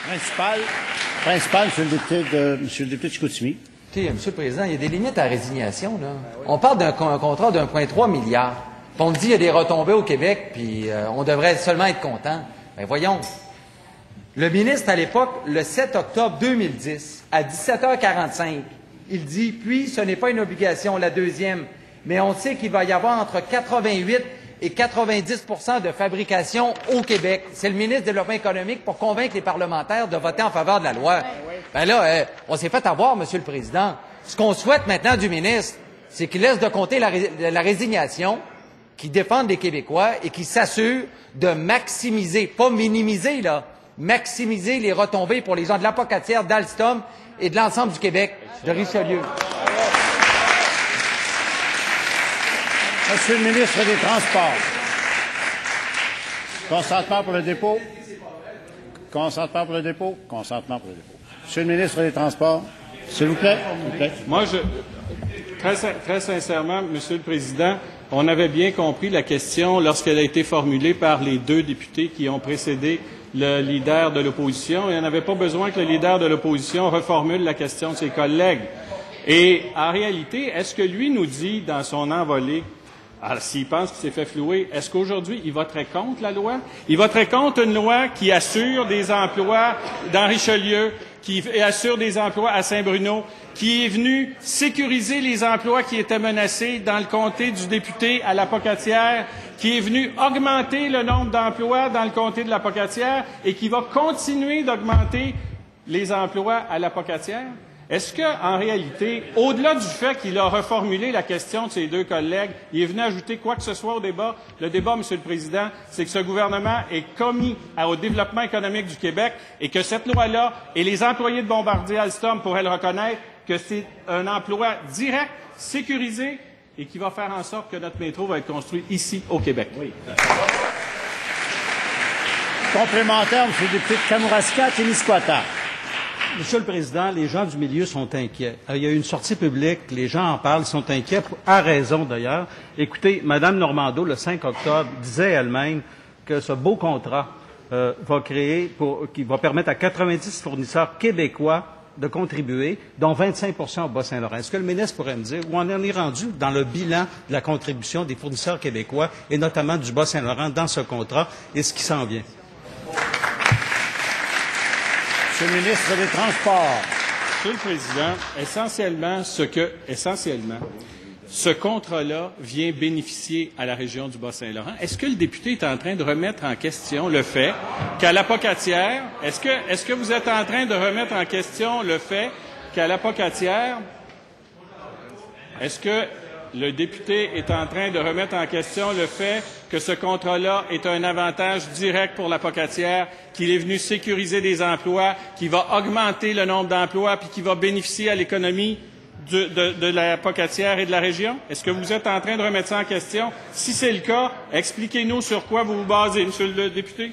Principal, Monsieur le député de Chicoutimi. Écoutez, Monsieur le Président, il y a des limites à la résignation, là. On parle d'un contrat d'1,3 milliard. Puis on dit qu'il y a des retombées au Québec, puis on devrait seulement être content. Ben voyons. Le ministre, à l'époque, le 7 octobre 2010, à 17h45, il dit, puis ce n'est pas une obligation, la deuxième, mais on sait qu'il va y avoir entre 88 et 90 % de fabrication au Québec. C'est le ministre du Développement économique pour convaincre les parlementaires de voter en faveur de la loi. Ben là, on s'est fait avoir, Monsieur le Président. Ce qu'on souhaite maintenant du ministre, c'est qu'il laisse de compter la résignation, qu'il défende les Québécois et qu'il s'assure de maximiser, pas minimiser, là, maximiser les retombées pour les gens de l'Apocatière, d'Alstom et de l'ensemble du Québec, de Richelieu. Monsieur le ministre des Transports. Consentement pour le dépôt. Consentement pour le dépôt. Consentement pour le dépôt. Monsieur le ministre des Transports, s'il vous plaît. Moi, très sincèrement, Monsieur le Président, on avait bien compris la question lorsqu'elle a été formulée par les deux députés qui ont précédé le leader de l'opposition. Il n'y en avait pas besoin que le leader de l'opposition reformule la question de ses collègues. Et en réalité, est-ce que lui nous dit dans son envolée, alors, s'il pense qu'il s'est fait flouer, est-ce qu'aujourd'hui, il voterait contre la loi? Il voterait contre une loi qui assure des emplois dans Richelieu, qui assure des emplois à Saint-Bruno, qui est venue sécuriser les emplois qui étaient menacés dans le comté du député à l'Apocatière, qui est venue augmenter le nombre d'emplois dans le comté de l'Apocatière et qui va continuer d'augmenter les emplois à l'Apocatière? Est-ce qu'en réalité, au-delà du fait qu'il a reformulé la question de ses deux collègues, il est venu ajouter quoi que ce soit au débat? Le débat, Monsieur le Président, c'est que ce gouvernement est commis au développement économique du Québec et que cette loi-là, et les employés de Bombardier Alstom pourraient le reconnaître, que c'est un emploi direct, sécurisé et qui va faire en sorte que notre métro va être construit ici, au Québec. Oui. Complémentaire, Monsieur le député de Kamouraska, Témiscouata. Monsieur le Président, les gens du milieu sont inquiets. Il y a eu une sortie publique, les gens en parlent, ils sont inquiets, à raison d'ailleurs. Écoutez, Mme Normando, le 5 octobre, disait elle-même que ce beau contrat qui va permettre à 90 fournisseurs québécois de contribuer, dont 25 % au Bas-Saint-Laurent. Est-ce que le ministre pourrait me dire où on en est rendu dans le bilan de la contribution des fournisseurs québécois, et notamment du Bas-Saint-Laurent, dans ce contrat, et ce qui s'en vient? Monsieur le ministre des Transports. Monsieur le Président, essentiellement, ce contrat-là vient bénéficier à la région du Bas-Saint-Laurent. Est-ce que le député est en train de remettre en question le fait qu'à l'Apocatière, est-ce que vous êtes en train de remettre en question le fait qu'à l'Apocatière, est-ce que le député est en train de remettre en question le fait que ce contrat-là est un avantage direct pour l'Apocatière, qu'il est venu sécuriser des emplois, qui va augmenter le nombre d'emplois, puis qui va bénéficier à l'économie de l'Apocatière et de la région? Est-ce que vous êtes en train de remettre ça en question? Si c'est le cas, expliquez-nous sur quoi vous vous basez, Monsieur le député.